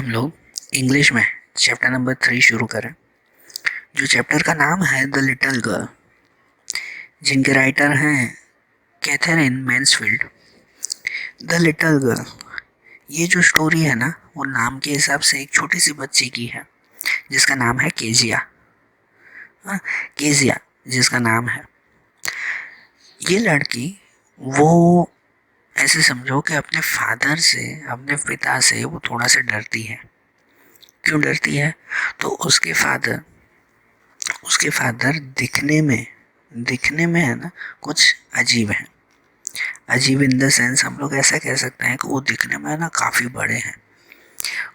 हम लोग इंग्लिश में चैप्टर नंबर 3 शुरू करें। जो चैप्टर का नाम है द लिटिल गर्ल, जिनके राइटर हैं Katherine Mansfield. The little girl, ये जो स्टोरी है ना, वो नाम के हिसाब से एक छोटी सी बच्ची की है जिसका नाम है केजिया। हाँ, केजिया जिसका नाम है। ये लड़की, वो ऐसे समझो कि अपने फादर से, अपने पिता से वो थोड़ा सा डरती है। क्यों डरती है? तो उसके फादर दिखने में है ना, कुछ अजीब है। अजीब इन द सेंस हम लोग ऐसा कह सकते हैं कि वो दिखने में है ना काफ़ी बड़े हैं।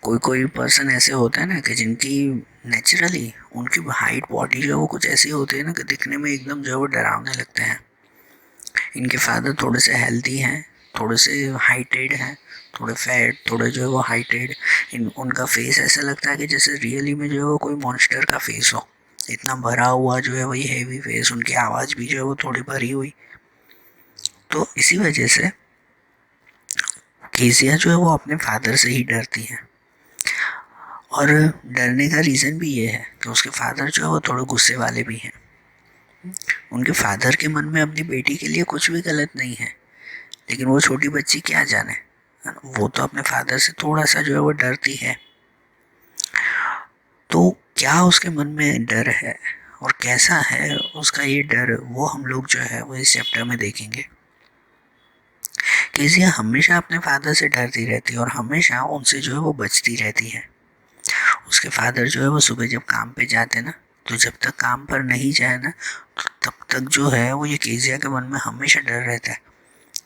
कोई कोई पर्सन ऐसे होते हैं ना कि जिनकी नेचुरली उनकी हाइट बॉडी जो है वो कुछ ऐसी होती है ना कि दिखने में एकदम जो है वो डरावने लगते हैं। इनके फादर थोड़े से हेल्दी हैं, थोड़े से हाइटेड हैं, थोड़े फैट, थोड़े जो है वो हाइटेड। उनका फेस ऐसा लगता है कि जैसे रियली में जो है वो कोई मॉन्स्टर का फेस हो। इतना भरा हुआ जो है वही हैवी फेस, उनकी आवाज़ भी जो है वो थोड़ी भरी हुई। तो इसी वजह से केसिया जो है वो अपने फादर से ही डरती है। और डरने का रीज़न भी ये है कि उसके फादर जो है वो थोड़े गुस्से वाले भी हैं। उनके फादर के मन में अपनी बेटी के लिए कुछ भी गलत नहीं है, लेकिन वो छोटी बच्ची क्या जाने, है ना? वो तो अपने फादर से थोड़ा सा जो है वो डरती है। तो क्या उसके मन में डर है और कैसा है उसका ये डर, वो हम लोग जो है वो इस चैप्टर में देखेंगे। केसिया हमेशा अपने फादर से डरती रहती है और हमेशा उनसे जो है वो बचती रहती है। उसके फादर जो है वो सुबह जब काम पे जाते ना, तो जब तक काम पर नहीं जाए ना, तो तब तक जो है वो ये केसिया के मन में हमेशा डर रहता है।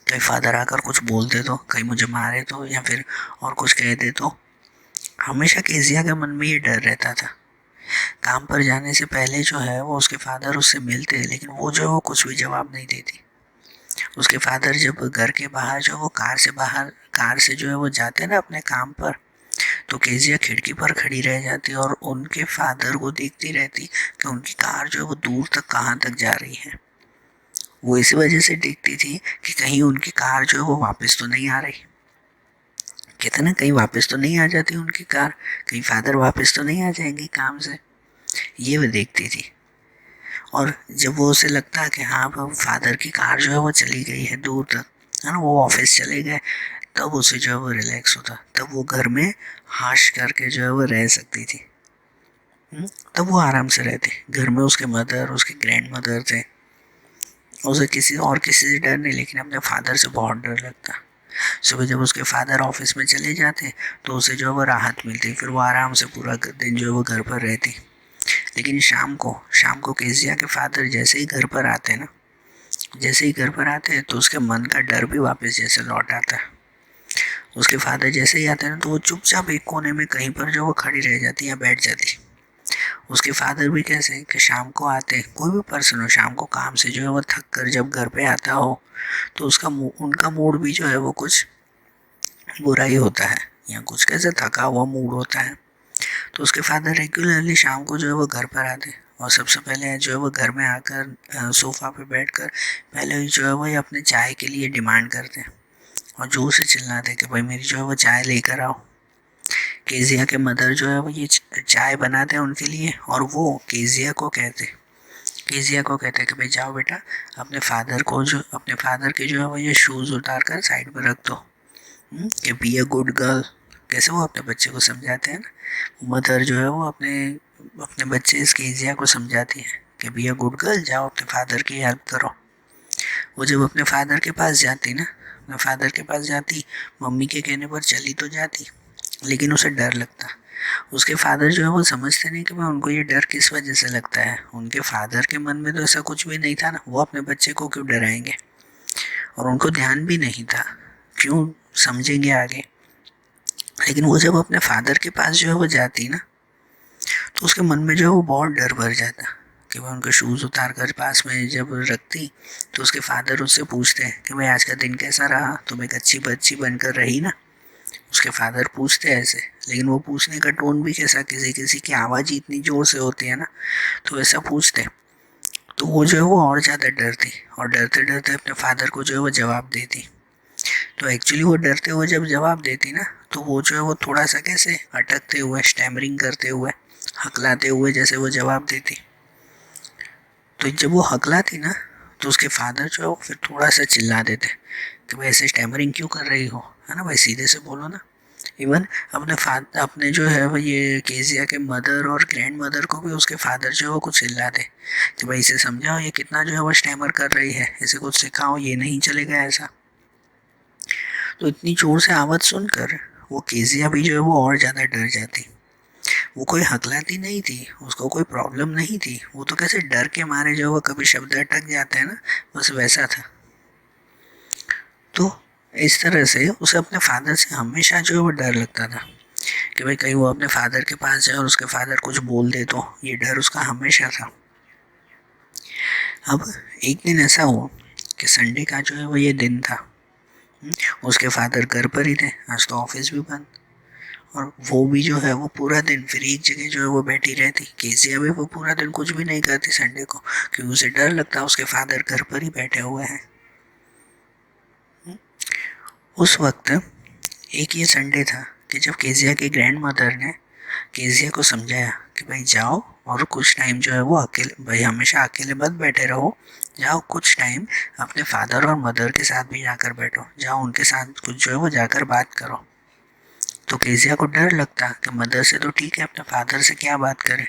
कहीं फादर आकर कुछ बोल दे तो, कहीं मुझे मारे तो, या फिर और कुछ कह दे तो। हमेशा केसिया के मन में ये डर रहता था। काम पर जाने से पहले जो है वो उसके फादर उससे मिलते, लेकिन वो जो है वो कुछ भी जवाब नहीं देती। उसके फादर जब घर के बाहर जो वो कार से जो है वो जाते ना अपने काम पर, तो केजिया खिड़की पर खड़ी रह जाती और उनके फादर को देखती रहती कि उनकी कार जो है वो दूर तक कहाँ तक जा रही है। वो इसी वजह से देखती थी कि कहीं उनकी कार जो है वो वापस तो नहीं आ रही। कहते ना, कहीं वापस तो नहीं आ जाती उनकी कार, कहीं फादर वापस तो नहीं आ जाएंगे काम से। ये वो देखती थी। और जब वो उसे लगता कि हाँ अब फादर की कार जो है वो चली गई है दूर तक, है ना, वो ऑफिस चले गए, तब उसे जो है वो रिलैक्स होता, तब वो घर में हाश करके जो है वो रह सकती थी। तब वो आराम से रहती घर में। उसके मदर, उसके ग्रैंड मदर थे। उसे किसी से डर नहीं, लेकिन अपने फादर से बहुत डर लगता। सुबह जब उसके फादर ऑफिस में चले जाते तो उसे जो है वो राहत मिलती, फिर वो आराम से पूरा दिन जो है वो घर पर रहती। लेकिन शाम को केसिया के फादर जैसे ही घर पर आते ना, जैसे ही घर पर आते हैं तो उसके मन का डर भी वापस जैसे लौट आता है। उसके फादर जैसे ही आते हैं ना, तो वो चुपचाप एक कोने में कहीं पर जो वो खड़ी रह जाती या बैठ जाती। उसके फादर भी कैसे कि शाम को आते, कोई भी पर्सन हो शाम को काम से जो है वो थक कर जब घर पे आता हो, तो उनका मूड भी जो है वो कुछ बुरा ही होता है, या कुछ कैसे थका हुआ मूड होता है। तो उसके फादर रेगुलरली शाम को जो है वो घर पर आते और सबसे पहले जो है वो घर में आकर सोफ़ा पे बैठकर पहले जो है वो ये अपने चाय के लिए डिमांड करते हैं और जोर से चिल्लाते कि भाई मेरी जो है वो चाय लेकर आओ। केजिया के मदर जो है वो ये चाय बनाते हैं उनके लिए, और वो केजिया को कहते हैं कि भाई जाओ बेटा, अपने फादर के जो है वो ये शूज़ उतार कर साइड पर रख दो, कि बी अ गुड गर्ल। कैसे वो अपने बच्चे को समझाते हैं ना, मदर जो है वो अपने अपने बच्चे इस केजिया को समझाती है कि बी अ गुड गर्ल, जाओ अपने फादर की हेल्प करो। वो जब अपने फादर के पास जाती ना, अपने फादर के पास जाती, मम्मी के कहने पर चली तो जाती, लेकिन उसे डर लगता। उसके फादर जो है वो समझते नहीं कि भाई उनको ये डर किस वजह से लगता है। उनके फादर के मन में तो ऐसा कुछ भी नहीं था ना, वो अपने बच्चे को क्यों डराएंगे, और उनको ध्यान भी नहीं था, क्यों समझेंगे आगे। लेकिन वो जब अपने फादर के पास जो है वो जाती ना, तो उसके मन में जो है वो बहुत डर भर जाता कि वह उनके शूज़ उतार कर पास में जब रखती, तो उसके फादर उससे पूछते हैं कि भाई आज का दिन कैसा रहा, तुम एक अच्छी बच्ची बनकर रही ना। उसके फादर पूछते हैं ऐसे, लेकिन वो पूछने का टोन भी कैसा, किसी किसी की आवाज़ ही इतनी ज़ोर से होती है ना, तो ऐसा पूछते। तो वो जो है वो और ज़्यादा डरती और डरते डरते अपने फादर को जो है वो जवाब देती। तो एक्चुअली वो डरते हुए जब जवाब देती ना, तो वो जो है वो थोड़ा सा कैसे अटकते हुए, स्टैमरिंग करते हुए, हकलाते हुए जैसे वो जवाब देती। तो जब वो हकलाती ना, तो उसके फादर जो है वो फिर थोड़ा सा चिल्ला देते कि भाई ऐसे स्टैमरिंग क्यों कर रही हो, है ना भाई, सीधे से बोलो ना। इवन अपने जो है वो ये केजिया के मदर और ग्रैंड मदर को भी उसके फादर जो है वो कुछ चिल्लाते कि भाई इसे समझाओ, ये कितना जो है वो स्टैमर कर रही है, इसे कुछ सिखाओ, ये नहीं चलेगा ऐसा। तो इतनी जोर से आवाज़ सुनकर वो केजिया भी जो है वो और ज़्यादा डर जाती। वो कोई हकलाती नहीं थी, उसको कोई प्रॉब्लम नहीं थी, वो तो कैसे डर के मारे जो वो कभी शब्द अटक जाते हैं ना, बस वैसा था। तो इस तरह से उसे अपने फादर से हमेशा जो है वो डर लगता था कि भाई कहीं वो अपने फादर के पास जाए और उसके फादर कुछ बोल दे, तो ये डर उसका हमेशा था। अब एक दिन ऐसा हुआ कि संडे का जो है वो ये दिन था। उसके फादर घर पर ही थे, आज तो ऑफिस भी बंद, और वो भी जो है वो पूरा दिन फिर एक जगह जो है वो बैठी रहती। केसिया भी वो पूरा दिन कुछ भी नहीं करती संडे को, क्योंकि उसे डर लगता उसके फादर घर पर ही बैठे हुए हैं। उस वक्त एक ये संडे था कि जब केजिया की ग्रैंड मदर ने केजिया को समझाया कि भाई जाओ और कुछ टाइम जो है वो अकेले, भाई हमेशा अकेले मत बैठे रहो, जाओ कुछ टाइम अपने फादर और मदर के साथ भी जाकर बैठो, जाओ उनके साथ कुछ जो है वो जाकर बात करो। तो केजिया को डर लगता कि मदर से तो ठीक है, अपने फादर से क्या बात करें,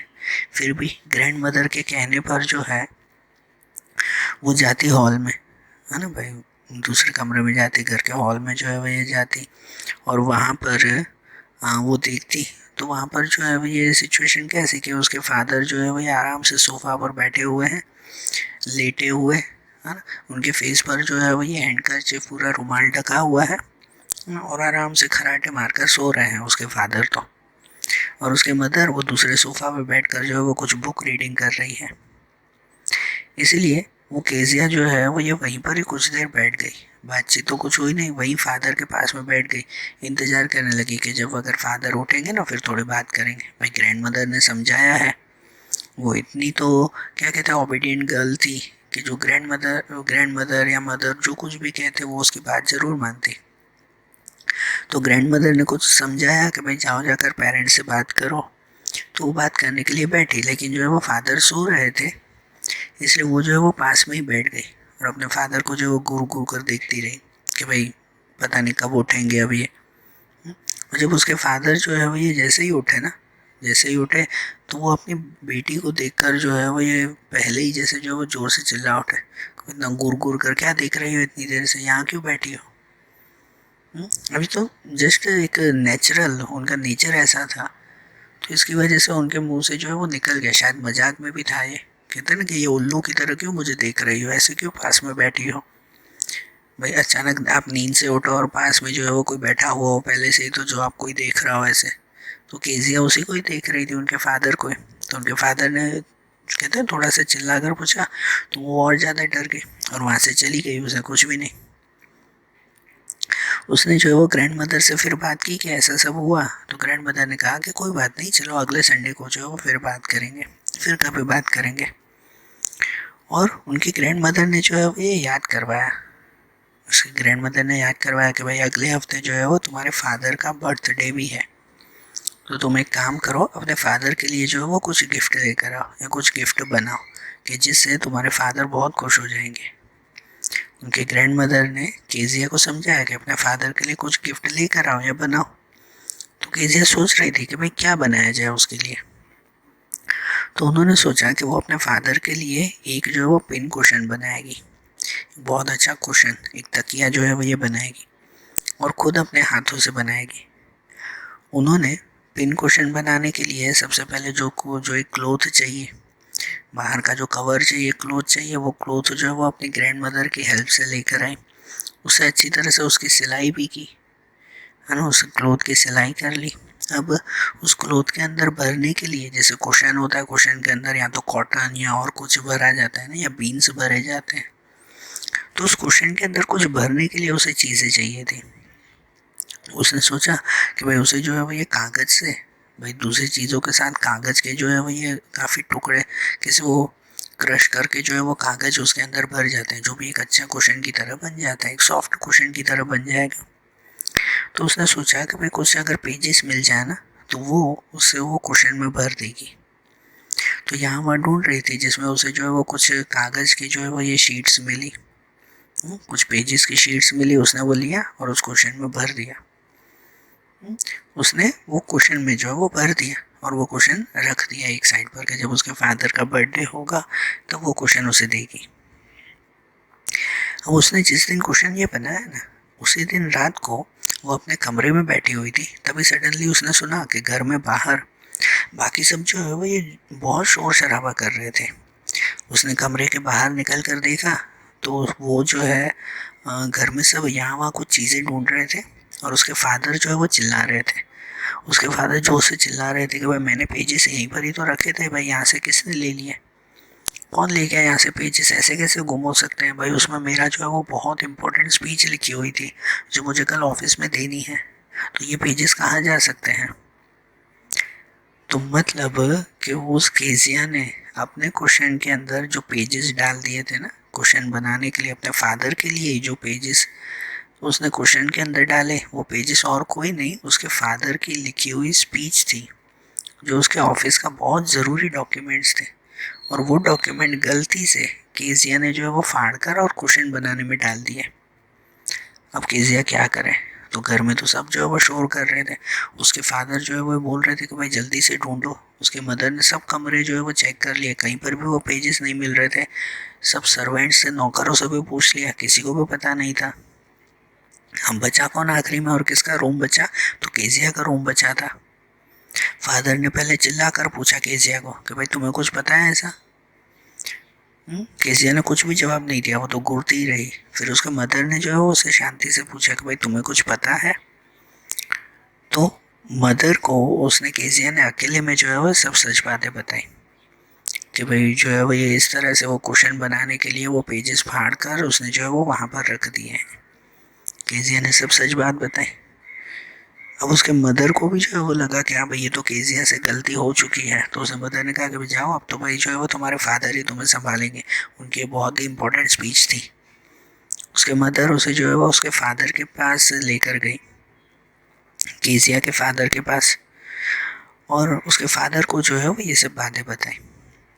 फिर भी ग्रैंड मदर के कहने पर जो है वो जाती हॉल में, है ना भाई, दूसरे कमरे में जाती, घर के हॉल में जो है वो ये जाती, और वहाँ पर वो देखती। तो वहाँ पर जो है वो ये सिचुएशन कैसी कि उसके फादर जो है वो ये आराम से सोफा पर बैठे हुए हैं, लेटे हुए, है ना, उनके फेस पर जो है वो ये हैंडकरचिफ पूरा रुमाल ढका हुआ है, और आराम से खराटे मारकर सो रहे हैं उसके फादर तो। और उसके मदर वो दूसरे सोफा पे बैठकर जो है वो कुछ बुक रीडिंग कर रही है। इसीलिए वो केजिया जो है वो ये वहीं पर ही कुछ देर बैठ गई, बातचीत तो कुछ हुई नहीं, वहीं फादर के पास में बैठ गई, इंतजार करने लगी कि जब अगर फादर उठेंगे ना फिर थोड़ी बात करेंगे। भाई ग्रैंड मदर ने समझाया है, वो इतनी तो क्या कहते हैं ओबीडियंट गर्ल थी कि जो ग्रैंड मदर या मदर जो कुछ भी कहते वो उसकी बात ज़रूर मानती। तो ग्रैंड मदर ने कुछ समझाया कि भाई जाओ जाकर पेरेंट्स से बात करो, तो वो बात करने के लिए बैठी, लेकिन जो है वो फादर सो रहे थे, इसलिए वो जो है वो पास में ही बैठ गई और अपने फादर को जो है वो घूर घूर कर देखती रही कि भाई पता नहीं कब उठेंगे अब ये। और जब उसके फादर जो है वो ये जैसे ही उठे ना, जैसे ही उठे, तो वो अपनी बेटी को देखकर जो है वो ये पहले ही जैसे जो है वो जोर से चिल्ला उठे, इतना घूर घूर कर क्या देख रही हो इतनी देर से, यहाँ क्यों बैठी हो। अभी तो जस्ट एक नेचुरल उनका नेचर ऐसा था, तो इसकी वजह से उनके मुंह से जो है वो निकल गया, शायद मजाक में भी था ये, कहते हैं ना कि ये उल्लू की तरह क्यों मुझे देख रही हो, ऐसे क्यों पास में बैठी हो। भाई अचानक आप नींद से उठो और पास में जो है वो कोई बैठा हुआ हो पहले से ही, तो जो आपको ही देख रहा हो ऐसे, तो केजिया उसी को ही देख रही थी, उनके फादर को ही। तो उनके फादर ने कहते हैं थोड़ा सा चिल्ला कर पूछा, तो वो और ज़्यादा डर गई और वहाँ से चली गई, उसे कुछ भी नहीं। उसने जो है वो ग्रैंड मदर से फिर बात की कि ऐसा सब हुआ, तो ग्रैंड मदर ने कहा कि कोई बात नहीं, चलो अगले संडे को जो है वो फिर बात करेंगे, फिर कभी बात करेंगे। और उनकी ग्रैंड मदर ने जो है वो ये याद करवाया, उसकी ग्रैंड मदर ने याद करवाया कि भाई अगले हफ्ते जो है वो तुम्हारे फादर का बर्थडे भी है, तो तुम एक काम करो, अपने फादर के लिए जो है वो कुछ गिफ्ट लेकर आओ या कुछ गिफ्ट बनाओ कि जिससे तुम्हारे फादर बहुत खुश हो जाएंगे। उनके ग्रैंड मदर ने केजिया को समझाया कि अपने फादर के लिए कुछ गिफ्ट लेकर आओ या बनाओ। तो केजिया सोच रही थी कि भाई क्या बनाया जाए उसके लिए। तो उन्होंने सोचा कि वो अपने फादर के लिए एक जो है वो पिन कुशन बनाएगी, बहुत अच्छा कुशन, एक तकिया जो है वो ये बनाएगी और खुद अपने हाथों से बनाएगी। उन्होंने पिन कुशन बनाने के लिए सबसे पहले जो एक क्लोथ चाहिए, बाहर का जो कवर चाहिए, क्लोथ चाहिए, वो क्लोथ जो है वो अपनी ग्रैंड मदर की हेल्प से लेकर आई, उसे अच्छी तरह से उसकी सिलाई भी की, है ना, उस क्लोथ की सिलाई कर ली। अब उस क्लोथ के अंदर भरने के लिए, जैसे कुशन होता है, कुशन के अंदर या तो कॉटन या और कुछ भरा जाता है ना, या बीन्स भरे जाते हैं, तो उस कुशन के अंदर कुछ भरने के लिए उसे चीज़ें चाहिए थी। उसने सोचा कि भाई उसे जो है वो ये कागज़ से, भाई दूसरी चीज़ों के साथ कागज़ के जो है वो ये काफ़ी टुकड़े, किसी वो क्रश करके जो है वो कागज उसके अंदर भर जाते हैं, जो भी एक अच्छा क्वेश्चन की तरह बन जाता है, एक सॉफ्ट क्वेश्चन की तरह बन जाएगा। तो उसने सोचा कि भाई कुछ अगर पेजेस मिल जाए ना तो वो उससे वो क्वेश्चन में भर देगी। तो यहाँ वह ढूंढ रही थी जिसमें उसे जो है वो कुछ कागज की जो है वो ये शीट्स मिली, कुछ पेजेस की शीट्स मिली, उसने वो लिया और उस क्वेश्चन में भर दिया। उसने वो क्वेश्चन में जो है वो भर दिया और वो क्वेश्चन रख दिया एक साइड पर कि जब उसके फादर का बर्थडे होगा तो वो क्वेश्चन उसे देगी। अब उसने जिस दिन क्वेश्चन ये बनाया ना, उसी दिन रात को वो अपने कमरे में बैठी हुई थी, तभी सडनली उसने सुना कि घर में बाहर बाकी सब जो है वो ये बहुत शोर शराबा कर रहे थे। उसने कमरे के बाहर निकल कर देखा तो वो जो है घर में सब यहाँ वहाँ कुछ चीज़ें ढूंढ रहे थे और उसके फादर जो है वो चिल्ला रहे थे। उसके फादर जोर से चिल्ला रहे थे कि भाई मैंने पेजेस यहीं पर ही तो रखे थे, भाई यहाँ से किसने ले लिए, कौन ले गया यहाँ से पेजेस, ऐसे कैसे गुम हो सकते हैं, भाई उसमें मेरा जो है वो बहुत इंपॉर्टेंट स्पीच लिखी हुई थी जो मुझे कल ऑफिस में देनी है, तो ये पेजेस कहाँ जा सकते हैं। तो मतलब कि उस केजिया ने अपने क्वेश्चन के अंदर जो पेजेस डाल दिए थे ना क्वेश्चन बनाने के लिए, अपने फादर के लिए जो पेजेस उसने क्वेश्चन के अंदर डाले, वो पेजेस और कोई नहीं उसके फादर की लिखी हुई स्पीच थी, जो उसके ऑफिस का बहुत ज़रूरी डॉक्यूमेंट्स थे। और वो डॉक्यूमेंट गलती से केजिया ने जो है वो फाड़ कर और क्वेश्चन बनाने में डाल दिए। अब केजिया क्या करे, तो घर में तो सब जो है वो शोर कर रहे थे। उसके फादर जो है वो बोल रहे थे कि भाई जल्दी से ढूंढो। उसके मदर ने सब कमरे जो है वो चेक कर लिए, कहीं पर भी वो पेजेस नहीं मिल रहे थे। सब सर्वेंट्स से नौकरों से भी पूछ लिया, किसी को भी पता नहीं था। हम बचा कौन आखिरी में और किसका रूम बचा, तो केजिया का रूम बचा था। फादर ने पहले चिल्ला कर पूछा केजिया को कि भाई तुम्हें कुछ पता है ऐसा। केजिया ने कुछ भी जवाब नहीं दिया, वो तो घूरती ही रही। फिर उसके मदर ने जो है वो उसे शांति से पूछा कि भाई तुम्हें कुछ पता है। तो मदर को उसने केजिया ने अकेले में जो है वो सब सच बातें बताई कि भाई जो है वो ये इस तरह से वो क्वेश्चन बनाने के लिए वो पेजेस फाड़ कर उसने जो है वो वहाँ पर रख दिए हैं। केजिया ने सब सच बात बताई। अब उसके मदर को भी जो है वो लगा कि हाँ भाई ये तो केजिया से गलती हो चुकी है, तो उसने मदर ने कहा कि भाई जाओ अब तो भाई जो है वो तुम्हारे फादर ही तुम्हें संभालेंगे। उनकी बहुत ही इंपॉर्टेंट स्पीच थी। उसके मदर उसे जो है वो उसके फादर के पास लेकर गई, केजिया के फादर के पास, और उसके फादर को जो है वो ये सब बातें बताई।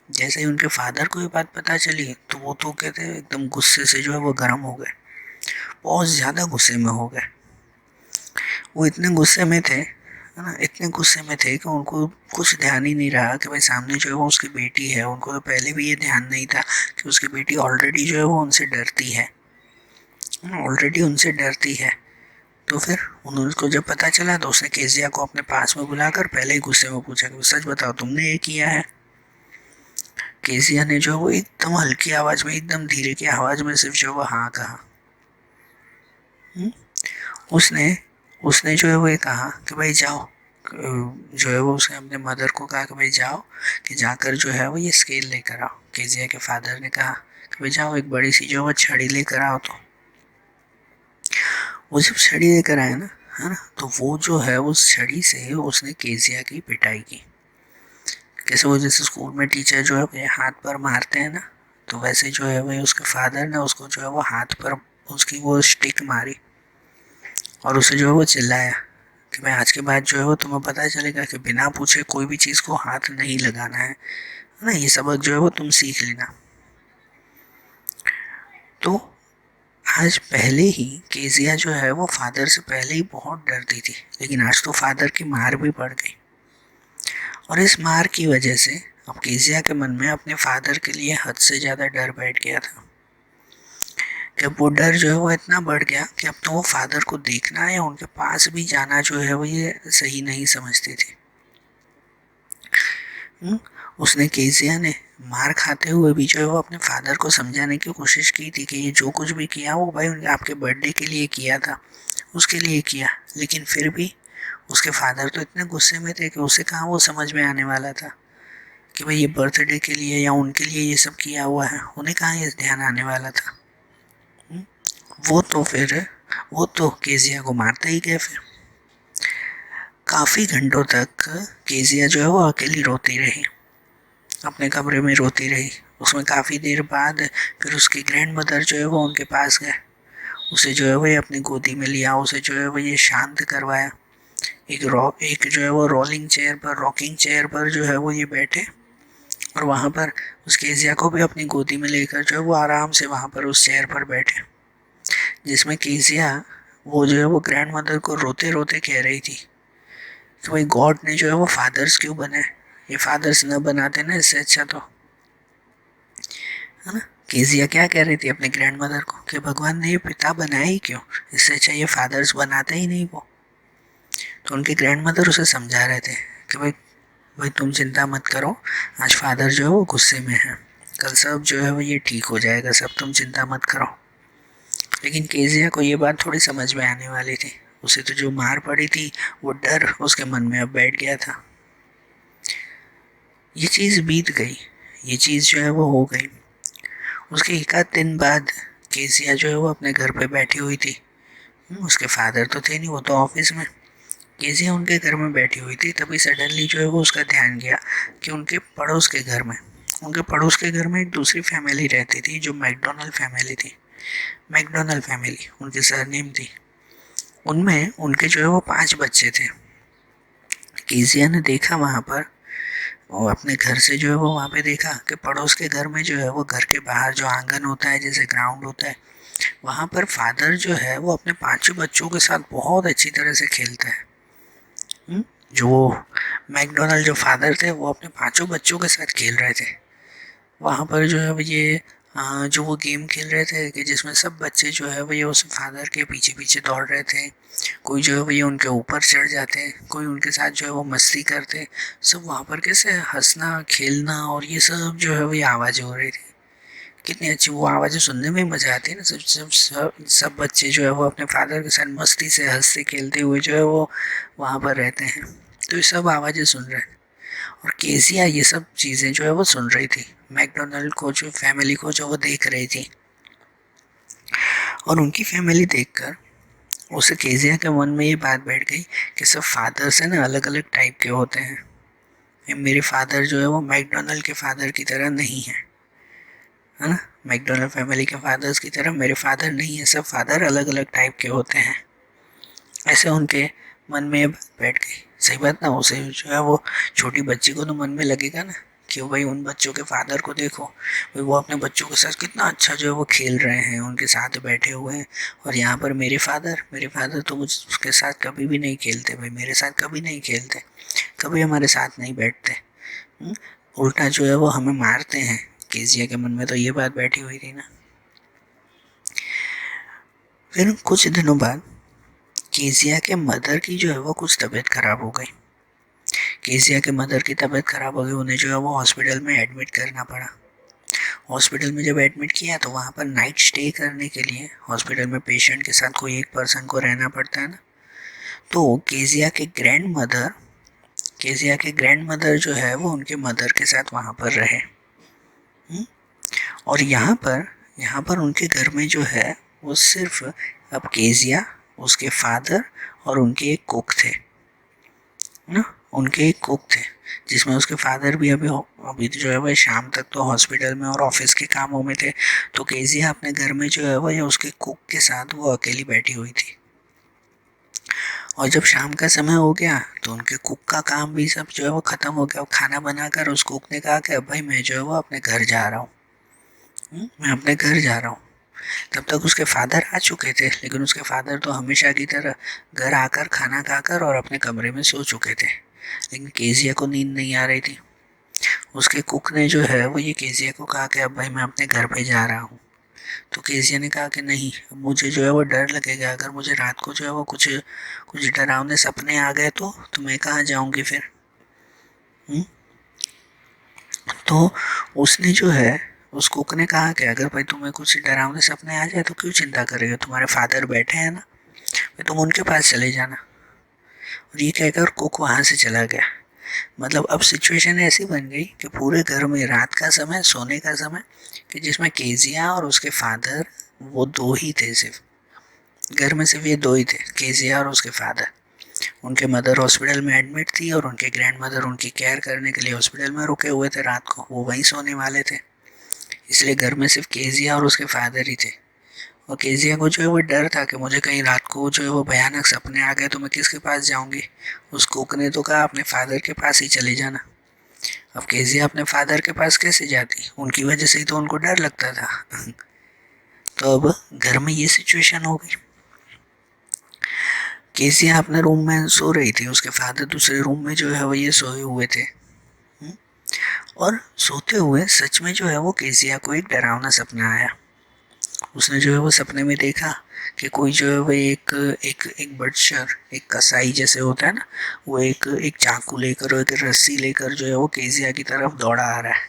जैसे ही उनके फादर को ये बात पता चली तो वो तो कहते एकदम गुस्से से जो है वो गर्म हो गए, बहुत ज़्यादा गुस्से में हो गए। वो इतने गुस्से में थे, है ना, इतने गुस्से में थे कि उनको कुछ ध्यान ही नहीं रहा कि भाई सामने जो है वो उसकी बेटी है। उनको तो पहले भी ये ध्यान नहीं था कि उसकी बेटी ऑलरेडी जो है वो उनसे डरती है, ऑलरेडी उनसे डरती है। तो फिर उन्होंने को जब पता चला तो उसने केजिया को अपने पास में बुलाकर पहले ही गुस्से में पूछा कि सच बताओ तुमने ये किया है। केजिया ने जो वो एकदम हल्की आवाज में, एकदम धीरे की आवाज में सिर्फ जो वो हाँ कहा। उसने उसने जो है वो ये कहा कि भाई जाओ, जो है वो उसने अपने मदर को कहा कि भाई जाओ कि जाकर जो है वो ये स्केल लेकर आओ। केजिया के फादर ने कहा कि भाई जाओ एक बड़ी सी जो वो छड़ी लेकर आओ। तो वो जब छड़ी लेकर आए ना, है ना, तो वो जो है उस छड़ी से उसने केजिया की पिटाई की। कैसे, वो जैसे स्कूल में टीचर जो है हाथ पर मारते हैं ना, तो वैसे जो है वही उसके फादर ने उसको जो है वो हाथ पर उसकी वो स्टिक मारी और उसे जो है वो चिल्लाया कि मैं आज के बाद जो है वो तुम्हें पता चलेगा कि बिना पूछे कोई भी चीज़ को हाथ नहीं लगाना है ना, ये सबक जो है वो तुम सीख लेना। तो आज पहले ही केजिया जो है वो फादर से पहले ही बहुत डरती थी, लेकिन आज तो फादर की मार भी पड़ गई। और इस मार की वजह से अब केजिया के मन में अपने फादर के लिए हद से ज़्यादा डर बैठ गया था। कि वो डर जो है वो इतना बढ़ गया कि अब तो वो फादर को देखना या उनके पास भी जाना जो है वो ये सही नहीं समझती थी। उसने केजिया ने मार खाते हुए भी जो है वो अपने फादर को समझाने की कोशिश की थी कि ये जो कुछ भी किया वो भाई उनके आपके बर्थडे के लिए किया था, उसके लिए किया। लेकिन फिर भी उसके फादर तो इतने गुस्से में थे कि उसे कहाँ वो समझ में आने वाला था कि भाई ये बर्थडे के लिए या उनके लिए ये सब किया हुआ है, उन्हें कहाँ ये ध्यान आने वाला था। वो तो केजिया को मारते ही गए। फिर काफ़ी घंटों तक केजिया जो है वो अकेली रोती रही, अपने कमरे में रोती रही। उसमें काफ़ी देर बाद फिर उसकी ग्रैंड मदर जो है वो उनके पास गए, उसे जो है वो ये अपनी गोदी में लिया, उसे जो है वो ये शांत करवाया। एक जो है वो रॉकिंग चेयर पर जो है वो ये बैठे, और वहाँ पर उस केजिया को भी अपनी गोदी में लेकर जो है वो आराम से वहाँ पर उस चेयर पर बैठे, जिसमें केजिया वो जो है वो ग्रैंड मदर को रोते रोते कह रही थी कि भाई गॉड ने जो है वो फादर्स क्यों बनाए, ये फादर्स न बनाते ना इससे अच्छा तो, है ना। केजिया क्या कह रही थी अपने ग्रैंड मदर को कि भगवान ने ये पिता बनाया ही क्यों, इससे अच्छा ये फादर्स बनाते ही नहीं वो। तो उनके ग्रैंड मदर उसे समझा रहे थे कि भाई भाई तुम चिंता मत करो, आज फादर जो है वो गुस्से में है, कल सब जो है वो ये ठीक हो जाएगा सब, तुम चिंता मत करो। लेकिन केजिया को ये बात थोड़ी समझ में आने वाली थी, उसे तो जो मार पड़ी थी वो डर उसके मन में अब बैठ गया था। ये चीज़ बीत गई, ये चीज़ जो है वो हो गई। उसके एक आध दिन बाद केजिया जो है वो अपने घर पे बैठी हुई थी। उसके फादर तो थे नहीं, वो तो ऑफिस में। केजिया उनके घर में बैठी हुई थी, तभी सडनली जो है वो उसका ध्यान गया कि उनके पड़ोस के घर में एक दूसरी फैमिली रहती थी जो मैकडोनल्ड फैमिली थी। मैकडोनल्ड फैमिली उनकी सरनेम थी। उनमें उनके जो है वो 5 बच्चे थे। केजिया ने देखा वहाँ पर, वो अपने घर से जो है वो वहाँ पे देखा कि पड़ोस के घर में जो है वो घर के बाहर जो आंगन होता है जैसे ग्राउंड होता है, वहाँ पर फादर जो है वो अपने 5 बच्चों के साथ बहुत अच्छी तरह से खेलता है। जो मैकडोनल्ड जो फादर थे वो अपने 5 बच्चों के साथ खेल रहे थे वहाँ पर जो है ये जो वो गेम खेल रहे थे कि जिसमें सब बच्चे जो है वो ये उस फादर के पीछे पीछे दौड़ रहे थे। कोई जो है वो ये उनके ऊपर चढ़ जाते, कोई उनके साथ जो है वो मस्ती करते, सब वहाँ पर कैसे हंसना खेलना और ये सब जो है वो ये आवाज़ें हो रही थी। कितनी अच्छी वो आवाज़ें सुनने में ही मज़ा आती है ना। सब बच्चे जो है वो अपने फादर के साथ मस्ती से हंसते खेलते हुए जो है वो वहाँ पर रहते हैं, तो ये सब आवाज़ें सुन रहे हैं। और केसिया ये सब चीज़ें जो है वो सुन रही थी, मैकडोनल्ड को जो फैमिली को जो वो देख रही थी, और उनकी फैमिली देखकर उसे केजिया के मन में ये बात बैठ गई कि सब फादर्स है ना अलग अलग टाइप के होते हैं, मेरे फादर जो है वो मैकडोनल्ड के फादर की तरह नहीं है ना। मैकडोनल्ड फैमिली के फादर्स की तरह मेरे फादर नहीं है, सब फादर अलग अलग टाइप के होते हैं। ऐसे उनके मन में ये बात बैठ गई। सही बात ना, उसे जो है वो छोटी बच्ची को तो मन में लगेगा ना कि भाई उन बच्चों के फादर को देखो, भाई वो अपने बच्चों के साथ कितना अच्छा जो है वो खेल रहे हैं, उनके साथ बैठे हुए हैं, और यहाँ पर मेरे फादर तो उसके साथ कभी भी नहीं खेलते, भाई मेरे साथ कभी नहीं खेलते, कभी हमारे साथ नहीं बैठते, उल्टा जो है वो हमें मारते हैं। केजिया के मन में तो ये बात बैठी हुई थी ना। फिर कुछ दिनों बाद केजिया के मदर की जो है वो कुछ तबीयत खराब हो गई। केजिया के मदर की तबीयत खराब हो गई, उन्हें जो है वो हॉस्पिटल में एडमिट करना पड़ा। हॉस्पिटल में जब एडमिट किया तो वहाँ पर नाइट स्टे करने के लिए हॉस्पिटल में पेशेंट के साथ कोई एक पर्सन को रहना पड़ता है ना। तो केजिया के ग्रैंड मदर जो है वो उनके मदर के साथ वहाँ पर रहे। और यहाँ पर उनके घर में जो है वो सिर्फ अब केजिया, उसके फादर और उनके एक कुक थे ना। उनके एक कुक थे जिसमें उसके फादर भी अभी तो जो है वह शाम तक तो हॉस्पिटल में और ऑफिस के कामों में थे, तो केजिया अपने घर में जो है वह उसके कुक के साथ वो अकेली बैठी हुई थी। और जब शाम का समय हो गया तो उनके कुक का काम भी सब जो है वो ख़त्म हो गया। खाना बनाकर उस कुक ने कहा कि अब भाई मैं जो है वो अपने घर जा रहा हूँ, मैं अपने घर जा रहा हूँ। तब तक उसके फादर आ चुके थे, लेकिन उसके फादर तो हमेशा की तरह घर आकर खाना खाकर और अपने कमरे में सो चुके थे। लेकिन केजिया को नींद नहीं आ रही थी। उसके कुक ने जो है वो ये केजिया को कहा कि अब भाई मैं अपने घर पे जा रहा हूँ। तो केजिया ने कहा कि नहीं, मुझे जो है वो डर लगेगा, अगर मुझे रात को जो है वो कुछ कुछ डरावने सपने आ गए तो मैं कहाँ जाऊँगी फिर। हुँ? तो उसने जो है उस कुक ने कहा कि अगर भाई तुम्हें कुछ डरावने सपने आ जाए तो क्यों चिंता कर रहे हो, तुम्हारे फादर बैठे हैं ना, भाई तुम उनके पास चले जाना। और ये कहकर कुक वहाँ से चला गया। मतलब अब सिचुएशन ऐसी बन गई कि पूरे घर में रात का समय, सोने का समय, कि जिसमें केजिया और उसके फादर वो 2 ही थे सिर्फ। घर में सिर्फ ये 2 ही थे, केजिया और उसके फादर। उनके मदर हॉस्पिटल में एडमिट थी और उनके ग्रैंड मदर उनकी केयर करने के लिए हॉस्पिटल में रुके हुए थे रात को, वो वहीं सोने वाले थे। इसलिए घर में सिर्फ केजिया और उसके फादर ही थे। और केजिया को जो है वो डर था कि मुझे कहीं रात को जो है वो भयानक सपने आ गए तो मैं किसके पास जाऊंगी। उस कुक ने तो कहा अपने फादर के पास ही चले जाना। अब केजिया अपने फादर के पास कैसे जाती, उनकी वजह से ही तो उनको डर लगता था। तो अब घर में ये सिचुएशन हो गई। केसिया अपने रूम में सो रही थी, उसके फादर दूसरे रूम में जो है वो ये सोए हुए थे। और सोते हुए सच में जो है वो केसिया को एक डरावना सपना आया। उसने जो है वो सपने में देखा कि कोई जो है वो एक एक एक बटसर, एक कसाई जैसे होता है ना, वो एक एक चाकू लेकर और एक रस्सी लेकर जो है वो केसिया की तरफ दौड़ा आ रहा है।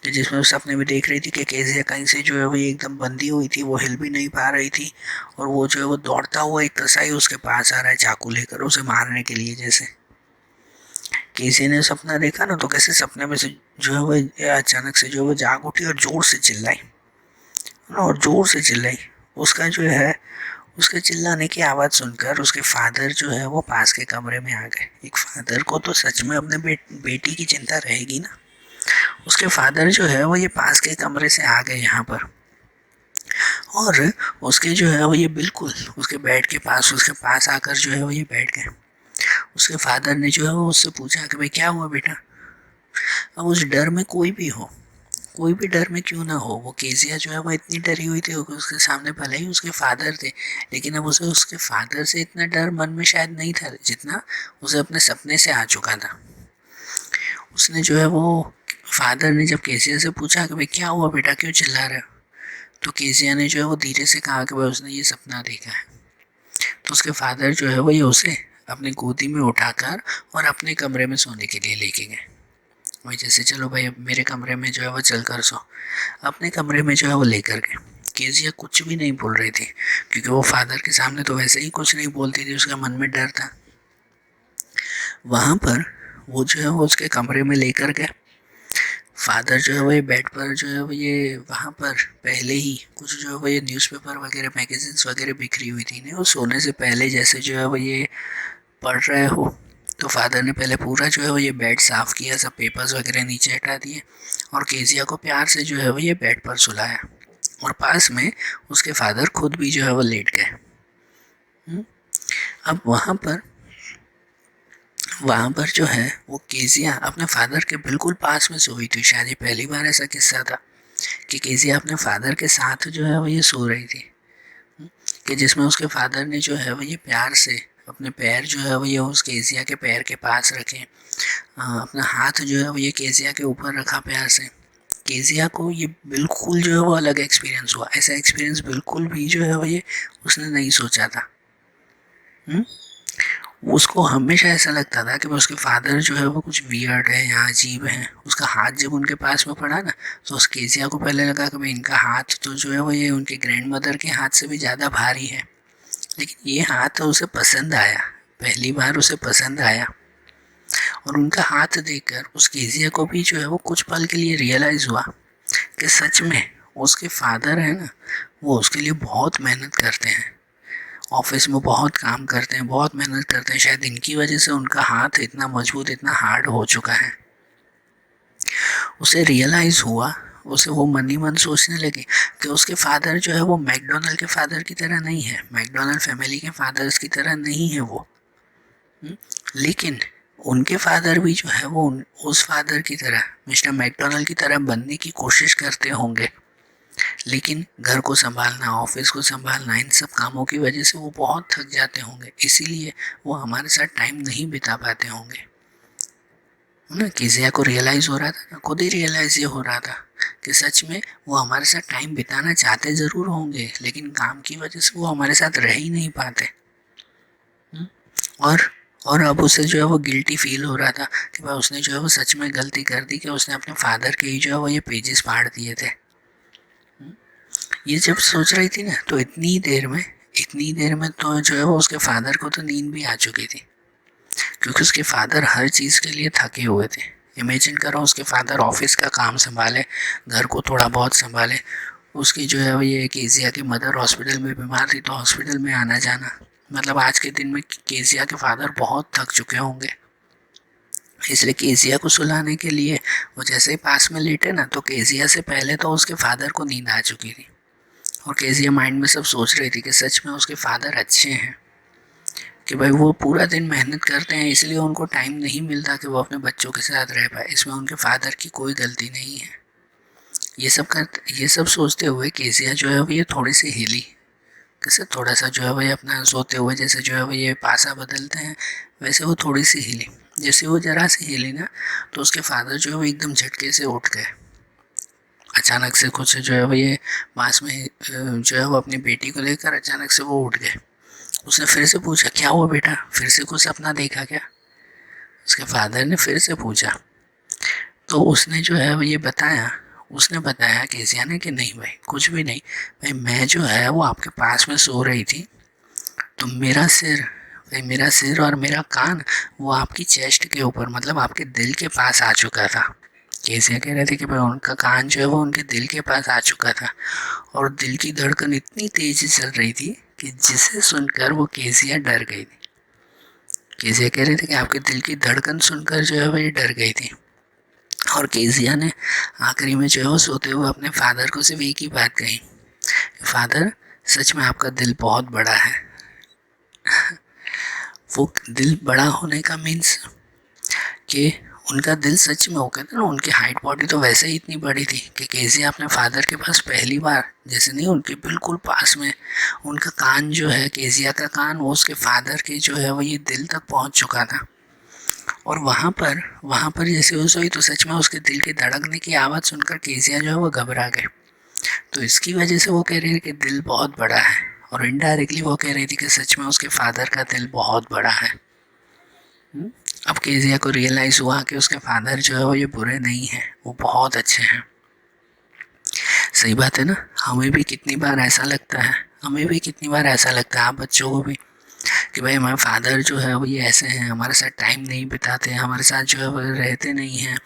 कि जिसमें उस सपने में देख रही थी कि केसिया कहीं से जो है वो एकदम बंधी हुई थी, वो हिल भी नहीं पा रही थी। और वो जो है वो दौड़ता हुआ एक कसाई उसके पास आ रहा है चाकू लेकर उसे मारने के लिए। जैसे केसी ने सपना देखा ना, तो कैसे सपने में से जो है वो अचानक से जो है वो जाग उठी और जोर से चिल्लाई, और जोर से चिल्लाई। उसका जो है उसके चिल्लाने की आवाज़ सुनकर उसके फादर जो है वो पास के कमरे में आ गए। एक फादर को तो सच में अपने बेटी की चिंता रहेगी ना। उसके फादर जो है वो ये पास के कमरे से आ गए यहाँ पर। और उसके जो है वो ये बिल्कुल उसके बेड के पास, उसके पास आकर जो है वो ये बैठ गए। उसके फादर ने जो है वो उससे पूछा कि भाई क्या हुआ बेटा। अब उस डर में कोई भी हो, कोई भी डर में क्यों ना हो, वो केजिया जो है वो इतनी डरी हुई थी कि उसके सामने भले ही उसके फादर थे, लेकिन अब उसे उसके फादर से इतना डर मन में शायद नहीं था जितना उसे अपने सपने से आ चुका था। उसने जो है वो फादर ने जब केजिया से पूछा कि भाई क्या हुआ बेटा, क्यों चिल्ला रहे हो, तो केजिया ने जो है वो धीरे से कहा कि भाई उसने ये सपना देखा है। तो उसके फादर जो है वो ये उसे अपनी गोदी में उठाकर और अपने कमरे में सोने के लिए लेके गए। वही जैसे चलो भाई अब मेरे कमरे में जो है वो चल कर सो, अपने कमरे में जो है वो लेकर गए। केजिया कुछ भी नहीं बोल रही थी, क्योंकि वो फादर के सामने तो वैसे ही कुछ नहीं बोलती थी, उसका मन में डर था। वहाँ पर वो जो है वो उसके कमरे में लेकर गए। फादर जो है वो ये बेड पर जो है वो ये वहाँ पर पहले ही कुछ जो है वो ये न्यूज़पेपर वगैरह मैगजीन्स वगैरह बिखरी हुई थी, नहीं वो सोने से पहले जैसे जो है वो ये पढ़ रहे हो। तो फादर ने पहले पूरा जो है वो ये बेड साफ़ किया, सब पेपर्स वगैरह नीचे हटा दिए और केजिया को प्यार से जो है वो ये बेड पर सुलाया। और पास में उसके फादर खुद भी जो है वो लेट गए। अब वहाँ पर जो है वो केजिया अपने फादर के बिल्कुल पास में सोई थी। शायद ये पहली बार ऐसा किस्सा था कि केजिया अपने फादर के साथ जो है वो ये सो रही थी, कि जिसमें उसके फादर ने जो है वो ये प्यार से अपने पैर जो है वो ये उस केजिया के पैर के पास रखे, अपना हाथ जो है वो ये केजिया के ऊपर रखा प्यार से। केजिया को ये बिल्कुल जो है वो अलग एक्सपीरियंस हुआ, ऐसा एक्सपीरियंस बिल्कुल भी जो है वो ये उसने नहीं सोचा था। उसको हमेशा ऐसा लगता था कि उसके फादर जो है वो कुछ वियर्ड है या अजीब है। उसका हाथ जब उनके पास में पड़ा ना, तो उस केजिया को पहले लगा कि भाई इनका हाथ तो जो है वो ये उनके ग्रैंड मदर के हाथ से भी ज़्यादा भारी है। लेकिन ये हाथ तो उसे पसंद आया, पहली बार उसे पसंद आया। और उनका हाथ देखकर उस केजिया को भी जो है वो कुछ पल के लिए रियलाइज़ हुआ कि सच में उसके फादर है ना, वो उसके लिए बहुत मेहनत करते हैं, ऑफिस में बहुत काम करते हैं, बहुत मेहनत करते हैं। शायद इनकी वजह से उनका हाथ इतना मजबूत, इतना हार्ड हो चुका है। उसे रियलाइज़ हुआ, उसे वो मन ही मन सोचने लगे कि उसके फादर जो है वो मैकडोनल्ड के फादर की तरह नहीं है, मैकडोनल्ड फैमिली के फादर्स की तरह नहीं है वो। लेकिन उनके फादर भी जो है वो उस फादर की तरह, मिस्टर मैकडोनल्ड की तरह बनने की कोशिश करते होंगे। लेकिन घर को संभालना, ऑफिस को संभालना, इन सब कामों की वजह से वो बहुत थक जाते होंगे, इसीलिए वो हमारे साथ टाइम नहीं बिता पाते होंगे। ना केजिया को रियलाइज़ हो रहा था ना, खुद ही रियलाइज़ ये हो रहा था कि सच में वो हमारे साथ टाइम बिताना चाहते ज़रूर होंगे, लेकिन काम की वजह से वो हमारे साथ रह ही नहीं पाते। और और अब उसे जो है वो गिल्टी फील हो रहा था कि भाई उसने जो है वो सच में गलती कर दी कि उसने अपने फादर के ही जो है वो ये पेजेस फाड़ दिए थे। ये जब सोच रही थी ना, तो इतनी देर में तो जो है वो उसके फादर को तो नींद भी आ चुकी थी, क्योंकि उसके फादर हर चीज़ के लिए थके हुए थे। इमेजिन करो उसके फादर ऑफिस का काम संभाले, घर को थोड़ा बहुत संभाले, उसकी जो है वो ये केजिया की मदर हॉस्पिटल में बीमार थी तो हॉस्पिटल में आना जाना, मतलब आज के दिन में केजिया के फादर बहुत थक चुके होंगे। इसलिए केजिया को सुलाने के लिए वो जैसे ही पास में लेटे ना, तो केजिया से पहले तो उसके फादर को नींद आ चुकी थी और केजिया माइंड में सब सोच रही थी कि सच में उसके फादर अच्छे हैं, कि भाई वो पूरा दिन मेहनत करते हैं इसलिए उनको टाइम नहीं मिलता कि वो अपने बच्चों के साथ रह पाए, इसमें उनके फादर की कोई गलती नहीं है। ये सब सोचते हुए केजिया जो है वो ये थोड़ी सी हिली, कैसे थोड़ा सा जो है वो ये अपना सोते हुए जैसे जो है वो ये पासा बदलते हैं वैसे वो थोड़ी सी हिली। जैसे वो जरा सी हिली ना, तो उसके फादर जो है वो एकदम झटके से उठ गए। अचानक से कुछ जो है वो ये पास में जो है वो अपनी बेटी को लेकर अचानक से वो उठ गए। उसने फिर से पूछा, क्या हुआ बेटा, फिर से कुछ सपना देखा क्या? उसके फादर ने फिर से पूछा। तो उसने जो है वो ये बताया, उसने बताया केसिया ने कि नहीं भाई कुछ भी नहीं, भाई मैं जो है वो आपके पास में सो रही थी, तो मेरा सिर और मेरा कान वो आपकी चेस्ट के ऊपर मतलब आपके दिल के पास आ चुका था। केसिया कह रहे थे कि भाई उनका कान जो है वो उनके दिल के पास आ चुका था और दिल की धड़कन इतनी तेज चल रही थी कि जिसे सुनकर वो केसिया डर गई थी। केसिया कह रहे थे कि आपके दिल की धड़कन सुनकर जो है वो ये डर गई थी। और केसिया ने आखिरी में जो है वो सोते हुए अपने फादर को सिर्फ एक ही बात कही, फादर सच में आपका दिल बहुत बड़ा है। वो दिल बड़ा होने का मीन्स कि उनका दिल सच में, हो कहते ना उनकी हाइट बॉडी तो वैसे ही इतनी बड़ी थी कि केसिया अपने फादर के पास पहली बार, जैसे नहीं उनके बिल्कुल पास में उनका कान जो है, केसिया का कान वो उसके फादर के जो है वो ये दिल तक पहुंच चुका था। और वहाँ पर जैसे वो सोई तो सच में उसके दिल की धड़कने की आवाज़ सुनकर केसिया जो है वो घबरा गए। तो इसकी वजह से वो कह रही थी कि दिल बहुत बड़ा है, और इनडायरेक्टली वो कह रही थी कि सच में उसके फादर का दिल बहुत बड़ा है। अब केसिया को रियलाइज़ हुआ कि उसके फादर जो है वो ये बुरे नहीं हैं, वो बहुत अच्छे हैं। सही बात है ना, हमें भी कितनी बार ऐसा लगता है, आप बच्चों को भी, कि भाई हमारे फादर जो है वो ये ऐसे हैं, हमारे साथ टाइम नहीं बिताते हैं, हमारे साथ जो है वो रहते नहीं हैं,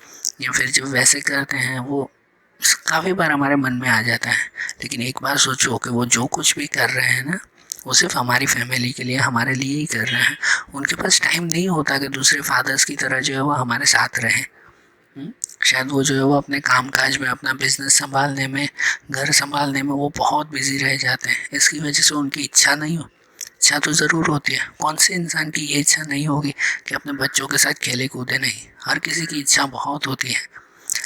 या फिर जब वैसे करते हैं वो काफ़ी बार हमारे मन में आ जाता है। लेकिन एक बार सोचो कि वो जो कुछ भी कर रहे हैं ना, वो सिर्फ हमारी फैमिली के लिए, हमारे लिए ही कर रहे हैं। उनके पास टाइम नहीं होता कि दूसरे फादर्स की तरह जो है वो हमारे साथ रहें। शायद वो जो है वो अपने कामकाज में, अपना बिजनेस संभालने में, घर संभालने में वो बहुत बिजी रह जाते हैं। इसकी वजह से उनकी इच्छा नहीं हो, इच्छा तो ज़रूर होती है, कौन से इंसान की ये इच्छा नहीं होगी कि अपने बच्चों के साथ खेले कूदे नहीं, हर किसी की इच्छा बहुत होती है।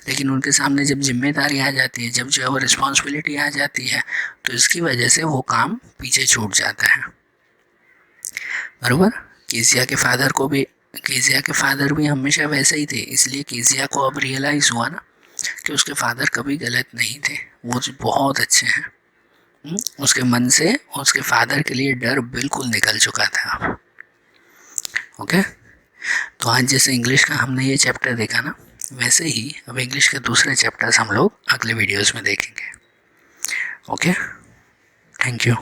लेकिन उनके सामने जब जिम्मेदारी आ जाती है, जब जो है वो रिस्पॉन्सिबिलिटी आ जाती है, तो इसकी वजह से वो काम पीछे छूट जाता है। बराबर। केसिया के फादर को भी, केसिया के फादर भी हमेशा वैसे ही थे, इसलिए केसिया को अब रियलाइज़ हुआ ना कि उसके फादर कभी गलत नहीं थे, वो बहुत अच्छे हैं। उसके मन से उसके फादर के लिए डर बिल्कुल निकल चुका था। ओके, तो आज जैसे इंग्लिश का हमने ये चैप्टर देखा ना, वैसे ही अब इंग्लिश के दूसरे चैप्टर्स हम लोग अगले वीडियोस में देखेंगे। Okay, thank you.